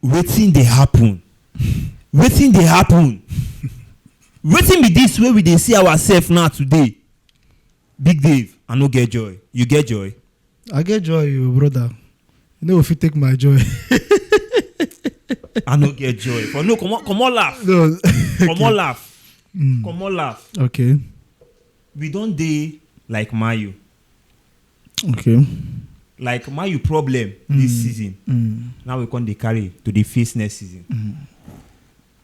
wetin dey happen? Wetin dey happen? Wetin be this way we dey see ourselves now today? Big Dave, I no get joy. You get joy? I get joy, you brother. You know if you take my joy. I no get joy. For no, come on, laugh. No. Come on, laugh. Come on, laugh. Okay. We don't dey like Mayu. Okay. Like Mayu problem this season. Now we come dey carry to the face next season.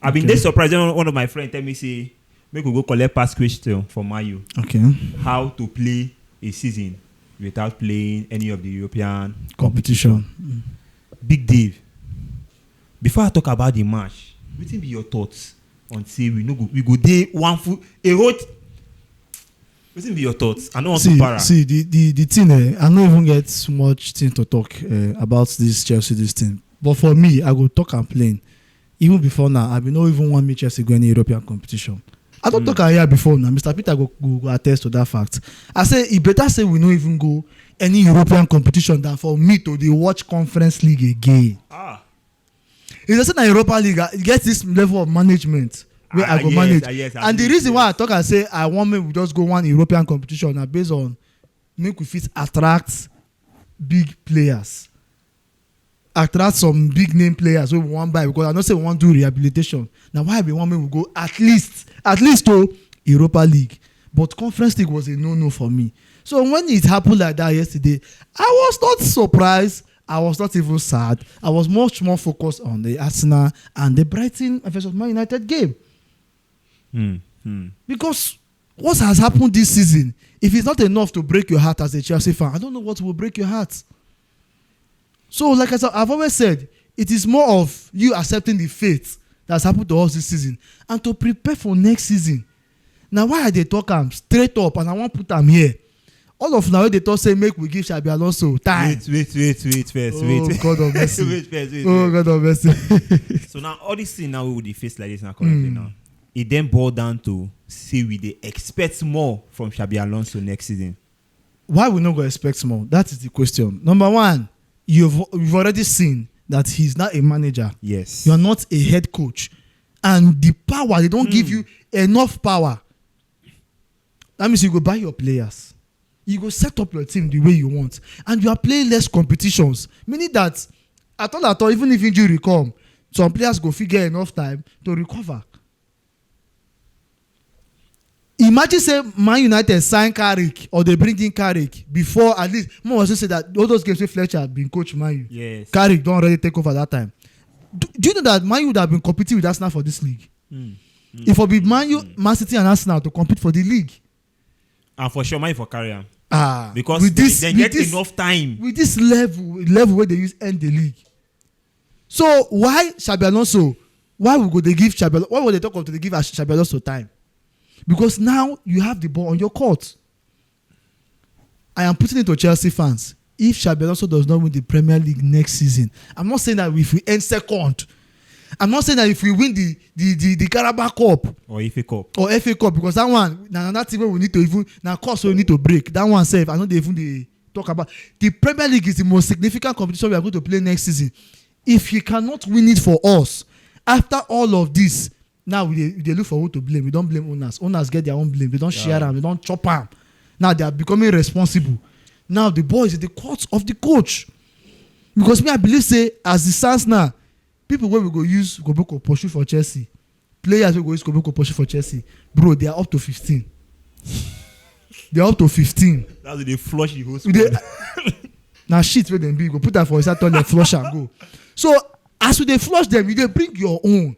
I've been surprised when one of my friends tell me say make we go collect past question for Mayu. Okay. How to play a season without playing any of the European Competition. Big Dave. Before I talk about the match, wetin be your thoughts on say we go dey one foot a road? Wetin be your thoughts? I don't want to para. See the thing. I don't even get so much thing to talk about this Chelsea this thing. But for me, I go talk and plain. Even before now, I be no even want me Chelsea go any European competition. I don't talk here before now. Mr. Peter go attest to that fact. I say it better say we no even go any European competition than for me to dey watch Conference League again. It's just na Europa League get this level of management where I go manage. And the reason why I talk and say I want me we just go one European competition na based on make we fit attract big players. Attract some big name players wey we wan buy because I know say we wan do rehabilitation. Na why be one make we go at least to Europa League. But Conference League was a no for me. So when it happened like that yesterday, I was not surprised. I was not even sad. I was much more focused on the Arsenal and the Brighton versus Man United game. Because what has happened this season, if it's not enough to break your heart as a Chelsea fan, I don't know what will break your heart. So like I've always said, it is more of you accepting the fate that's happened to us this season and to prepare for next season. Now why are they talking straight up and I want to put them here? All of now they talk say make we give Xabi Alonso time. Wait first. Oh God of mercy. wait. Oh God of mercy. So now all this thing now we will face like this now currently now. It then boiled down to see we they expect more from Xabi Alonso next season. Why we not go expect more? That is the question. Number one, you've already seen that he's not a manager. Yes. You are not a head coach. And the power, they don't give you enough power. That means you go buy your players. You go set up your team the way you want. And you are playing less competitions. Meaning that at all, even if injury come, some players go figure enough time to recover. Imagine say Man United sign Carrick or they bring in Carrick before at least more also say that all those games with Fletcher been coach Man U. Yes. Carrick don't already take over that time. Do you know that Man U would have been competing with Arsenal for this league? If it be Man U, Man City and Arsenal to compete for the league. And for sure, Man U for carry am. Because with this, they get enough time. With this level where they use end the league. So why Xabi Alonso? Why would they give Xabi? Why would they talk of to give Xabi Alonso time? Because now you have the ball on your court. I am putting it to Chelsea fans. If Xabi Alonso does not win the Premier League next season, I'm not saying that if we end second, I'm not saying that if we win the Carabao Cup or FA Cup because that one now that team we need to even now course we need to break that one safe. I know they even talk about the Premier League is the most significant competition we are going to play next season. If he cannot win it for us after all of this, now they look for who to blame. We don't blame owners. Owners get their own blame. They don't share them. They don't chop them. Now they are becoming responsible. Now the ball is in the court of the coach. Because me I believe say as it stands now, people wey we go use Koboko pursue for Chelsea, players wey go use Koboko pursue for Chelsea, bro, they are up to 15. They are up to 15. That's when they flush the whole squad. Now shit wey dem be, go put that for inside toilet, flush and go. So as we dey flush them, you dey bring your own.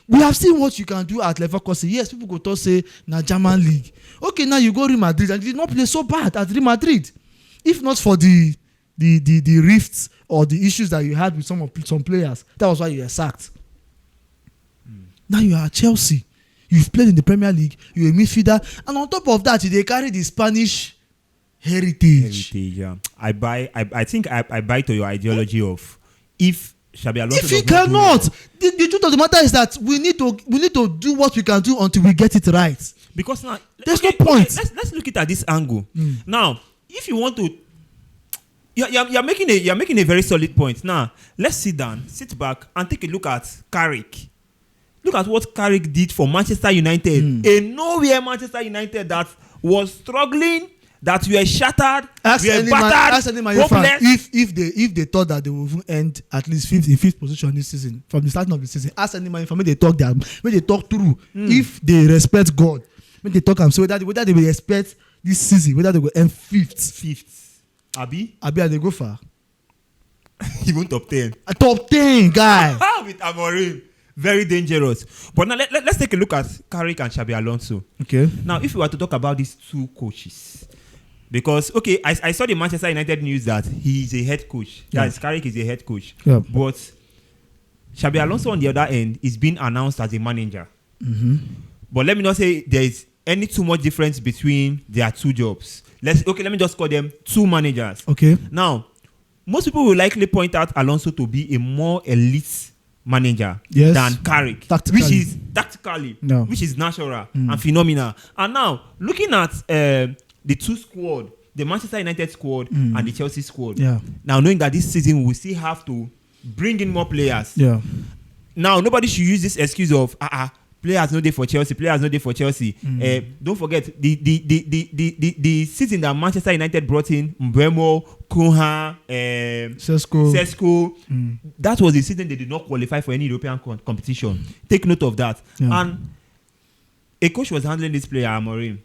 We have seen what you can do at Leverkusen. Yes, people go talk say na German league. Okay, now you go Real Madrid and you did not play so bad at Real Madrid. If not for the rifts or the issues that you had with some players, that was why you were sacked. Now you are at Chelsea. You've played in the Premier League. You're a midfielder, and on top of that, they carry the Spanish heritage. Yeah. I think I buy to your ideology of if Xabi Alonso. If he cannot, the truth of the matter is that we need to do what we can do until we get it right. Because now there's no point. Let's look at this angle. Now, if you want to You're making a very solid point. Now, let's sit back, and take a look at Carrick. Look at what Carrick did for Manchester United. A nowhere Manchester United that was struggling, that were shattered, ask were battered, hopeless. If they thought that they would even end at least fifth position this season from the starting of the season, ask any man when they talk through. If they respect God, when they talk and so whether they will respect this season, whether they will end fifth. Abi they go far. Even top 10. A top 10 guy. With Amorim. Very dangerous. But now let's take a look at Carrick and Xabi Alonso. Okay. Now, if we were to talk about these two coaches, because I saw the Manchester United news that he is a head coach. Yeah. That Carrick is a head coach. Yeah. But Xabi Alonso on the other end is being announced as a manager. Mm-hmm. But let me not say there is any too much difference between their two jobs. Let me just call them two managers. Okay. Now, most people will likely point out Alonso to be a more elite manager than Carrick, which is tactically, which is natural and phenomenal. And now, looking at the two squad, the Manchester United squad and the Chelsea squad, now knowing that this season we will still have to bring in more players. Yeah. Now, nobody should use this excuse of players no day for Chelsea. Don't forget the season that Manchester United brought in Mbeumo, Koha, Sesko. That was the season they did not qualify for any European competition. Take note of that. Yeah. And a coach was handling this player, Amorim.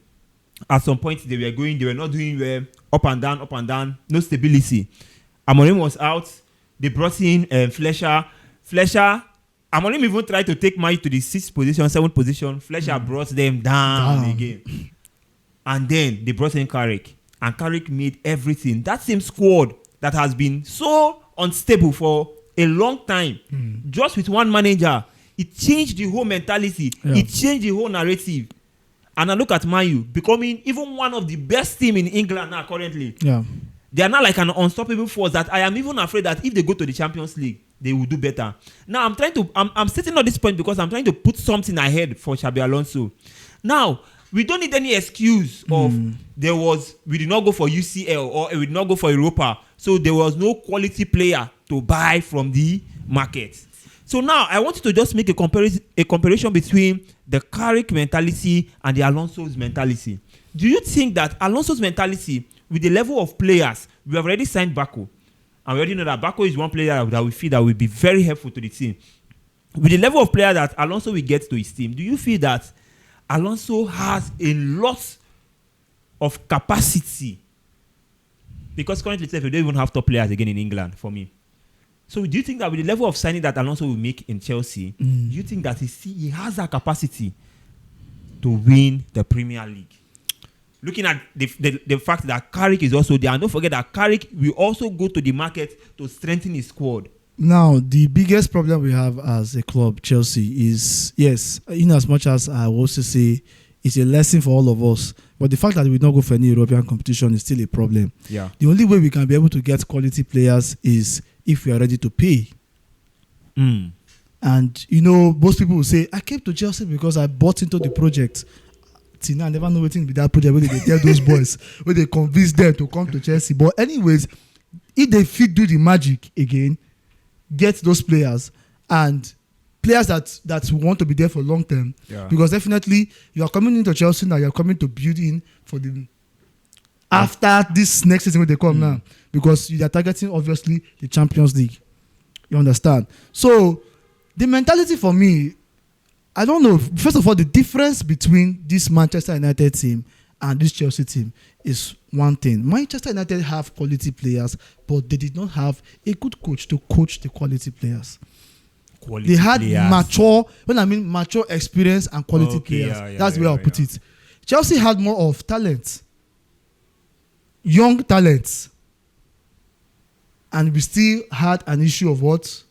At some point, they were not doing well, up and down, no stability. Amorim was out. They brought in Fleischer. Amorim even tried to take Mike to the 6th position, 7th position. Fleischer brought them down again. And then they brought in Carrick. And Carrick made everything. That same squad that has been so unstable for a long time, just with one manager, it changed the whole mentality. Yeah. It changed the whole narrative. And I look at Man U becoming even one of the best teams in England now currently. Yeah. They are now like an unstoppable force that I am even afraid that if they go to the Champions League, they will do better. Now, I'm sitting on this point because I'm trying to put something ahead for Xabi Alonso. Now, we don't need any excuse of we did not go for UCL or we did not go for Europa. So there was no quality player to buy from the market. So now I want you to just make a comparison between the Carrick mentality and the Alonso's mentality. Do you think that Alonso's mentality, with the level of players, we have already signed Baku, and we already know that Baku is one player that we feel that will be very helpful to the team. With the level of player that Alonso will get to his team, do you feel that Alonso has a lot of capacity? Because currently, we don't even have top players again in England for me. So do you think that with the level of signing that Alonso will make in Chelsea, do you think that he has that capacity to win the Premier League? Looking at the fact that Carrick is also there, and don't forget that Carrick will also go to the market to strengthen his squad. Now, the biggest problem we have as a club, Chelsea, is, yes, in as much as I will also say it's a lesson for all of us, but the fact that we don't go for any European competition is still a problem. Yeah. The only way we can be able to get quality players is if we are ready to pay. And, most people will say, I came to Chelsea because I bought into the project. Till now, I never know waiting with that project where they tell those boys, where they convince them to come to Chelsea. But anyways, if they fit do the magic again, get those players and players that want to be there for long term. Yeah. Because definitely you are coming into Chelsea now, you are coming to build in for the after this next season when they come now. Because you are targeting obviously the Champions League. You understand? So the mentality for me, I don't know. First of all, the difference between this Manchester United team and this Chelsea team is one thing. Manchester United have quality players, but they did not have a good coach to coach the quality players. They had mature experience and quality players. That's the way I'll put it. Chelsea had more of talent, young talents, and we still had an issue of what?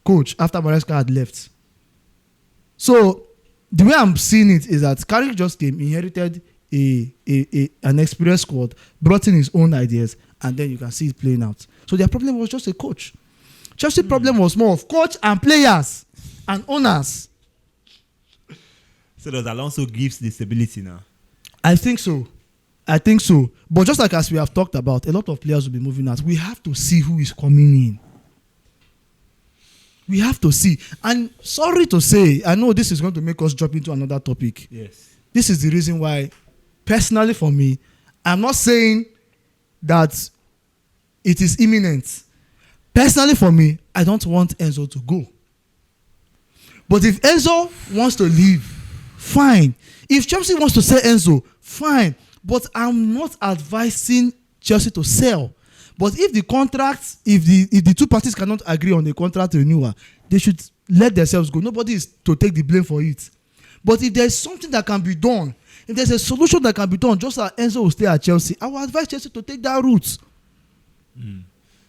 Coach after Maresca had left. So the way I'm seeing it is that Carrick just came, inherited an experienced squad, brought in his own ideas, and then you can see it playing out. So their problem was just a coach. Chelsea's problem was more of coach and players and owners. So does Alonso gives the stability now? I think so. I think so. But just like as we have talked about, a lot of players will be moving out. We have to see who is coming in. We have to see. And sorry to say, I know this is going to make us jump into another topic. Yes. This is the reason why, personally for me, I'm not saying that it is imminent. Personally for me, I don't want Enzo to go. But if Enzo wants to leave, fine. If Chelsea wants to sell Enzo, fine. But I'm not advising Chelsea to sell. But if the contract, if the two parties cannot agree on the contract renewal, they should let themselves go. Nobody is to take the blame for it. But if there's something that can be done, if there's a solution that can be done, just like Enzo will stay at Chelsea, I will advise Chelsea to take that route.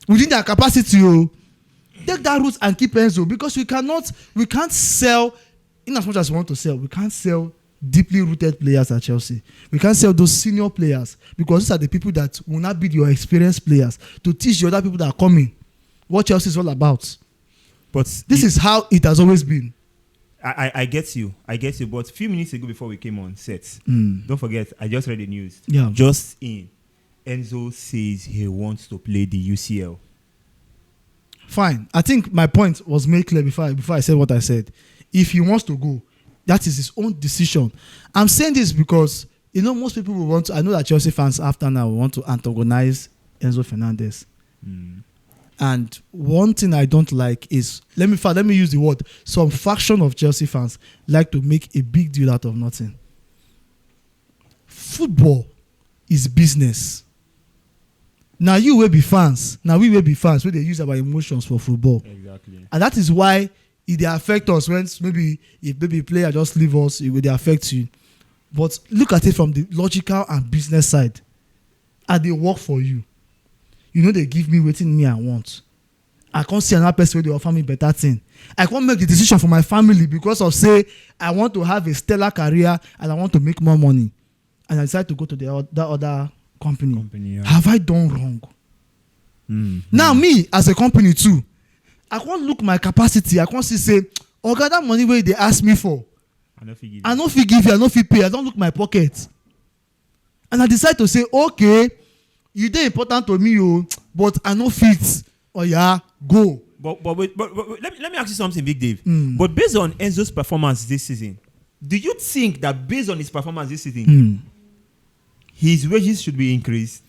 Within their capacity, take that route and keep Enzo, because we can't sell, in as much as we want to sell, we can't sell deeply rooted players at Chelsea. We can't sell those senior players, because these are the people that will not be your experienced players to teach the other people that are coming what Chelsea is all about. But this is how it has always been. I get you. But a few minutes ago before we came on set, don't forget, I just read the news. Yeah. Just in, Enzo says he wants to play the UCL. Fine. I think my point was made clear before I said what I said. If he wants to go, that is his own decision. I'm saying this because, most people will want to, I know that Chelsea fans after now will want to antagonize Enzo Ferna ndez. And one thing I don't like is, let me use the word, some faction of Chelsea fans like to make a big deal out of nothing. Football is business. Now we will be fans where they use our emotions for football. Exactly. And that is why it affect us when maybe a player just leave us, it will affect you. But look at it from the logical and business side. And they work for you. They give me waiting me I want. I can't see another person where they offer me better thing. I can't make the decision for my family because of say I want to have a stellar career and I want to make more money. And I decide to go to that other company. Yeah. Have I done wrong? Now me as a company too, I can't look my capacity. I can't say, that money where they ask me for, I no fit give you, I no fit pay. I don't look my pocket. And I decide to say, okay, you dey important to me, but I no fit. Oh yeah, go. But let me ask you something, Big Dave. But based on Enzo's performance this season, do you think that based on his performance this season, his wages should be increased?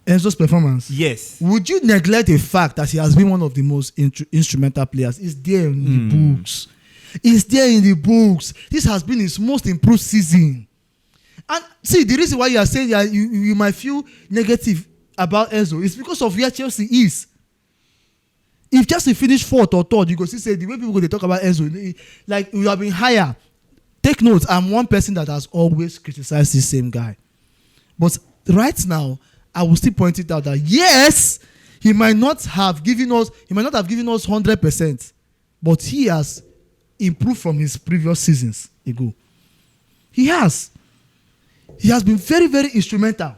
Enzo's performance? Yes. Would you neglect the fact that he has been one of the most instrumental players? It's there in the books. It's there in the books. This has been his most improved season. And see, the reason why you are saying that you might feel negative about Enzo is because of where Chelsea is. If Chelsea finish fourth or third, you go see say the way people go to talk about Enzo, like we have been higher. Take note, I'm one person that has always criticized this same guy. But right now, I will still point it out that yes, he might not have given us 100%, but he has improved from his previous seasons ago. He has been very, very instrumental.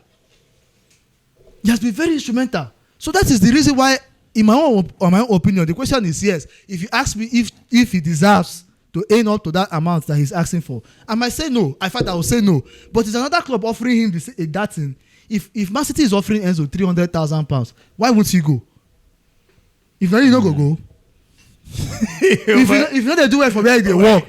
He has been very instrumental. So that is the reason why, in my own opinion, the question is yes. If you ask me if he deserves to earn up to that amount that he's asking for, I might say no. I will say no. But it's another club offering him that thing. If Man City is offering Enzo £300,000, why won't he go? If not, you don't go. if you know they do it for where they work.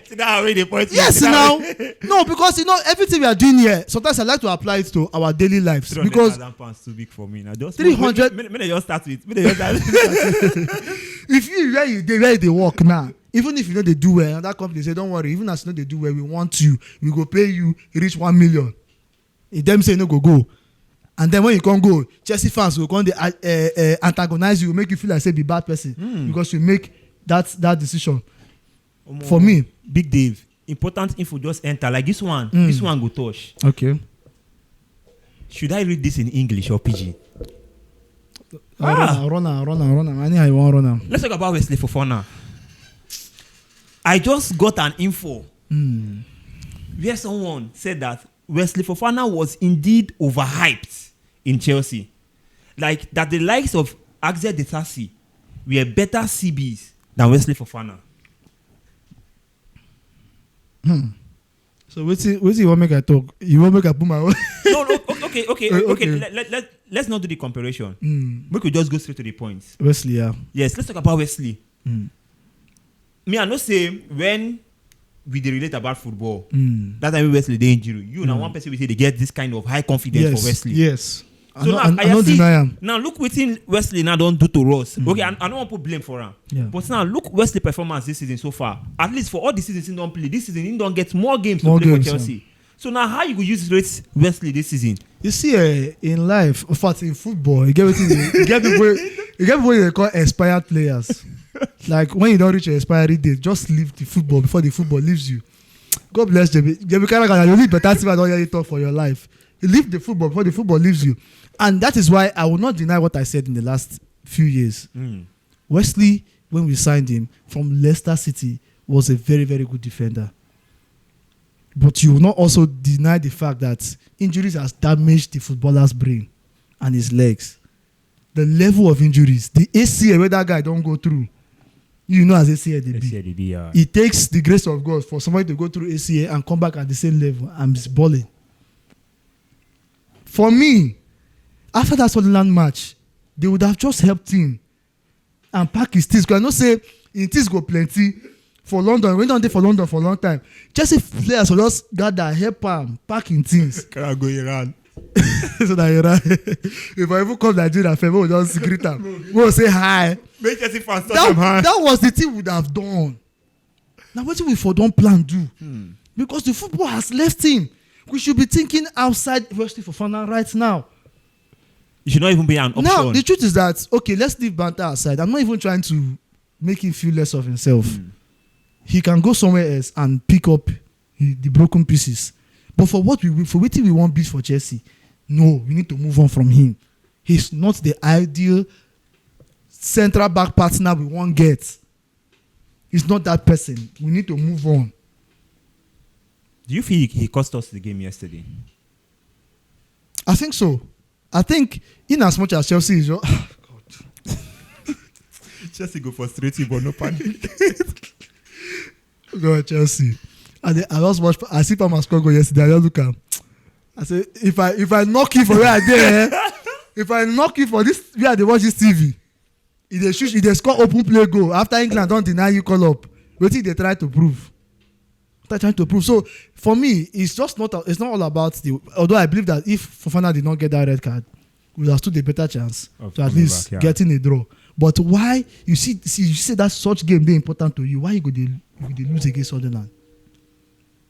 Yes, now. No, because everything we are doing here, sometimes I like to apply it to our daily lives. Because £300,000 too big for me now. Just 300. May just start with. If you where they work now, even if they do well, and that company say don't worry, even as they do well, we want you, we go pay you reach 1 million. If them say no go. And then when you can't go, Chelsea fans will come antagonize you, make you feel like say be bad person because you make that decision. For me, Big Dave, important info just enter like this one. This one go touch. Okay. Should I read this in English or PG? Run. I want run. Let's talk about Wesley Fofana. I just got an info where someone said that Wesley Fofana was indeed overhyped in Chelsea. Like that the likes of Axel Disasi were better CBs than Wesley Fofana. So wait till you want make I talk. You want make I put my own. No, okay. Let's not do the comparison. We could just go straight to the point. Wesley, yeah. Yes, let's talk about Wesley. Me, I know say when we dey relate about football, that time Wesley dey injury. You now one person we say they get this kind of high confidence for Wesley. Yes. So I don't deny him. Now look what Wesley now don't do to us. Okay, I don't want to put blame for him. Yeah. But now look Wesley performance this season so far. At least for all the seasons he don't play, this season he don't get more games to play for Chelsea. Yeah. So now how you go use rate Wesley this season? You see, in life, in fact, in football, you get people they call expired players. Like when you don't reach your expiry date, just leave the football before the football leaves you. God bless Xabi Carragher. You need better team. I don't hear you talk for your life. You leave the football before the football leaves you. And that is why I will not deny what I said in the last few years. Wesley, when we signed him from Leicester City, was a very, very good defender. But you will not also deny the fact that injuries has damaged the footballer's brain and his legs. The level of injuries, the ACL where that guy don't go through, you know as ACL they be. It takes the grace of God for somebody to go through ACL and come back at the same level and be balling. For me, after that Sunderland match, they would have just helped him and pack his things. Because I know say in things go plenty for London. We don't dey for London for a long time. Chelsea players will just gather, help him, pack in things. Can I go Iran? So that Iran. If I even come Nigeria, we will just greet him. We will say hi. Make Chelsea fans touch him hand. That was the thing we would have done. Now what we for don't plan do? Because the football has left him. We should be thinking outside Wesley Fofana right now. You should not even be an option. Now, the truth is that, okay, let's leave banter aside. I'm not even trying to make him feel less of himself. He can go somewhere else and pick up the broken pieces. But for what we want bid for Chelsea, no, we need to move on from him. He's not the ideal central back partner we want get. He's not that person. We need to move on. Do you feel he cost us the game yesterday? I think so. I think in as much as Chelsea is God. Chelsea go frustrating but no panic. God, Chelsea. And I just watched. I see Palmer score goal yesterday. I just look at. I say if I knock you for where I did, if I knock you for this where they watch this TV, if they score open play goal after England don't deny you call up. What did they try to prove? So for me, it's just not. It's not all about the. Although I believe that if Fofana did not get that red card, we would have stood a better chance to at least getting a draw. But why you see that such game they important to you? Why you go they lose against Sunderland?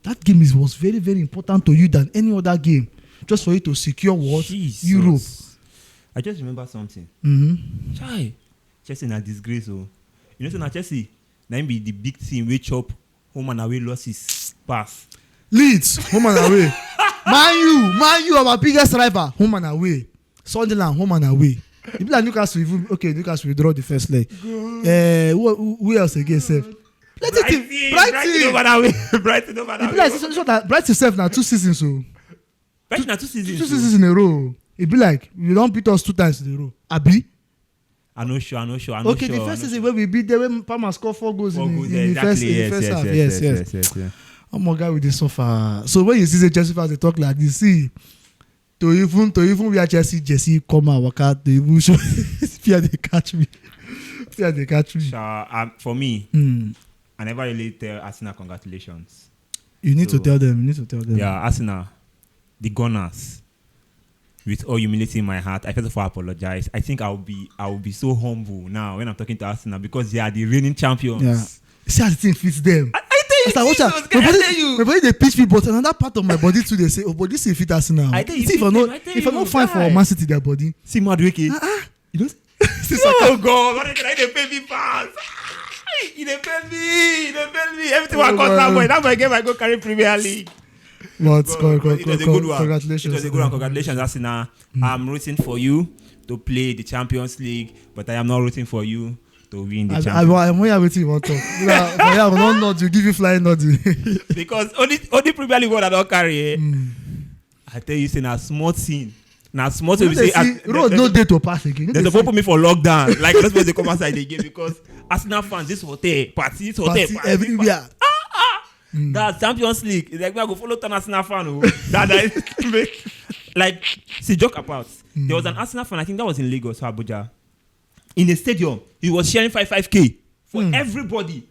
That game was very, very important to you than any other game, just for you to secure what Jesus. Europe. I just remember something. Chai, Chelsea na disgrace. Oh, you know so now Chelsea now be the big team we chop home and away losses pass. Leeds home and away. Man U our biggest rival home and away. Sunderland home and away. It be like Newcastle will draw the first leg. Who else again sef? Brighton over that way. Brighton over that way. So that Brighton self now 2 seasons so. Brighton na 2 seasons. 2 seasons in a row. It be like you don't beat us 2 times in a row. Abi? I'm not sure. Okay, the first season where we beat them when Palmer scored 4 goals in the first half. Yes. I'm a guy with this so far. So when you see the Chelsea fans they talk like this, see to even where Chelsea come and work out, they even show fear they catch me. So for me, I never really tell Arsenal congratulations. You need to tell them. Yeah, Arsenal, the Gunners. With all humility in my heart, I first of all apologize. I think I will be so humble now when I'm talking to Arsenal because they are the reigning champions. Yeah. See how the thing fits them. I tell you, my body they pitch me, but another part of my body too they say, oh, but this is fit Arsenal. I tell you, if I'm not fine for Man City, their body. See Madueke. You know? Oh God, what can I pay me fast? He dey pay me. Everything I cost that boy. That boy game I go carry Premier League. But it was a good one. Congratulations. It was a good one. Congratulations, Arsenal. I'm rooting for you to play the Champions League, but I am not rooting for you to win the Champions League. I'm waiting you want to. I will not nod you, give you flying nod. Because only Premier League one I don't carry. I tell you, say na small thing. Now, small thing we say. Road no day to pass again. They're supposed to put me for lockdown. Like that's why they come outside the game because Arsenal fans this hotel party everywhere. That's Champions League. Like we go follow Arsenal fan. Like see joke about. There was an Arsenal fan. I think that was in Lagos or Abuja. In the stadium, he was sharing 5k for everybody.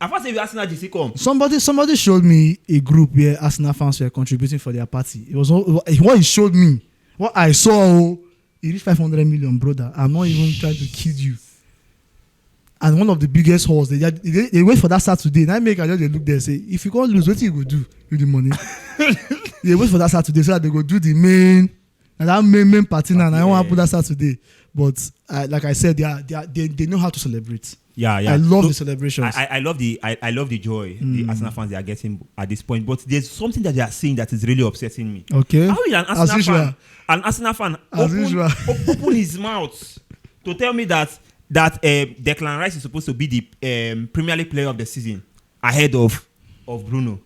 I first say Arsenal GC come. Somebody showed me a group where Arsenal fans were contributing for their party. It was what he showed me. What I saw, he reached 500 million, brother. I'm not even trying to kid you. And one of the biggest halls, they wait for that Saturday. And I just look there and say, if you can't lose, what you go do with the money? They wait for that Saturday so that they go do the main party now. And I want to put that Saturday. But like I said, they know how to celebrate. Yeah. I love the celebrations. I love the joy the Arsenal fans they are getting at this point. But there's something that they are saying that is really upsetting me. Okay. How will an Arsenal fan open his mouth to tell me that Declan Rice is supposed to be the Premier League player of the season ahead of Bruno?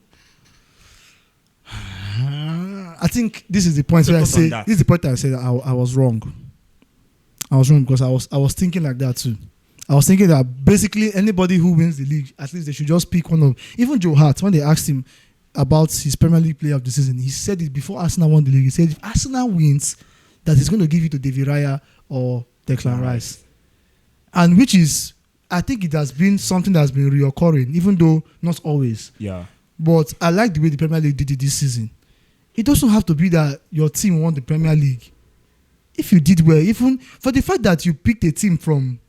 I think this is the point where I say that I was wrong. I was wrong because I was thinking like that too. I was thinking that basically anybody who wins the league, at least they should just pick one of. Even Joe Hart, when they asked him about his Premier League player of the season, he said it before Arsenal won the league. He said if Arsenal wins, that he's going to give it to David Raya or Declan Rice. And which is, I think it has been something that has been reoccurring, even though not always. Yeah. But I like the way the Premier League did it this season. It doesn't have to be that your team won the Premier League. If you did well, even for the fact that you picked a team from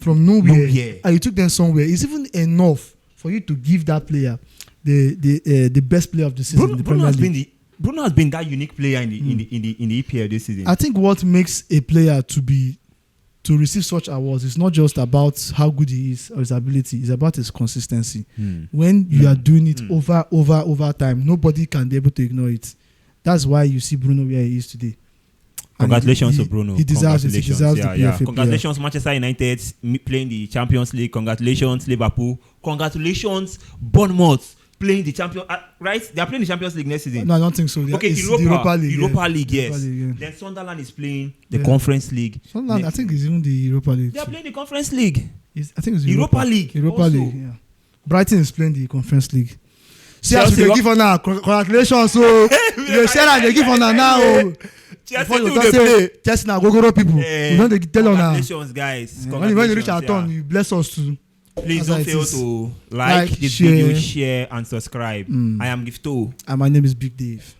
nowhere and you took them somewhere, it's even enough for you to give that player the best player of the season in the Premier League. Bruno has been that unique player in the EPL this season. I think what makes a player to receive such awards is not just about how good he is or his ability, it's about his consistency. When you are doing it over time, nobody can be able to ignore it. That's why you see Bruno where he is today. Congratulations to Bruno. He deserves it. He deserves the PFA Congratulations, Manchester United playing the Champions League. Congratulations, Liverpool. Congratulations, Bournemouth playing the Champions. Right? They are playing the Champions League next season. No, I don't think so. Okay, Europa League, yes. Then Sunderland is playing the Conference League. Sunderland, I think it's even the Europa League. They are playing the Conference League. I think it's Europa League. Europa also. League. Yeah. Brighton is playing the Conference League. See, as you give on now, congratulations. So you share and they give on now. Before you don't say just now, go people. You don't tell on now. Congratulations, guys. When you reach our turn, you bless us too. Please don't fail to like this video, share, and subscribe. I am Gifto. And my name is Big Dave.